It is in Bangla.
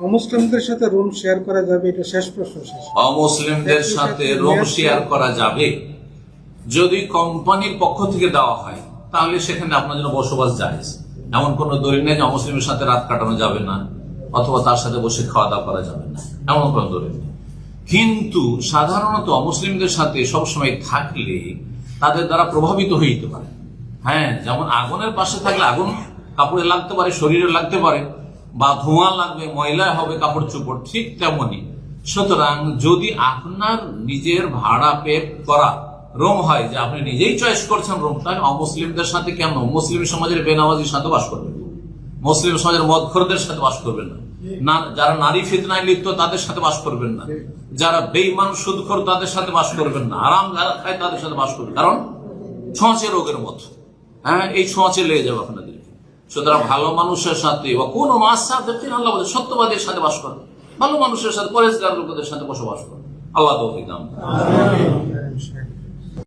অমুসলিমদের সাথে রুম শেয়ার করা যাবে? এটা শেষ প্রশ্ন। অমুসলিমদের সাথে রুম শেয়ার করা যাবে যদি কোম্পানির পক্ষ থেকে দেওয়া হয়, তাহলে সেখানে আপনার জন্য বসবাস জায়েজ। এমন কোন দলিল নেই যে অমুসলিমের সাথে রাত কাটানো যাবে না অথবা তার সাথে বসে খাওয়া দাওয়া করা যাবে না, এমন কোন দলিল নেই। কিন্তু সাধারণত অমুসলিমদের সাথে সবসময় থাকলে তাদের দ্বারা প্রভাবিত হইতে পারে। হ্যাঁ, যেমন আগুনের পাশে থাকলে আগুন কাপড়ে লাগতে পারে, শরীরে লাগতে পারে, বা ধোঁয়া লাগবে, ময়লা হবে কাপড় চোপড়, ঠিক তেমনি। সুতরাং যদি আপনার নিজের ভাড়া পে করা রুম হয়, যে আপনি নিজেই চয়েস করছেন রুম, তাহলে অমুসলিমদের সাথে কেন? মুসলিম সমাজের বেনামাজির সাথে বাস করবেন, মুসলিম সমাজের মদখোরদের সাথে বাস করবেন না, যারা নারী ফিতনায় লিপ্ত তাদের সাথে বাস করবেন না, যারা বেঈমান সুদখোর তাদের সাথে বাস করবেন না, আরাম যারা খায় তাদের সাথে বাস করবেন, কারণ ছোঁয়াচে রোগের মতো। হ্যাঁ, এই ছোঁয়াচে লেগে যাবে আপনাদের। সুতরাং ভালো মানুষের সাথে বা কোন আল্লাহ সত্যবাদীর সাথে বাস করেন, ভালো মানুষের সাথে, পরেজগার লোকদের সাথে বসবাস করেন। আল্লাহ তৌফিক দান।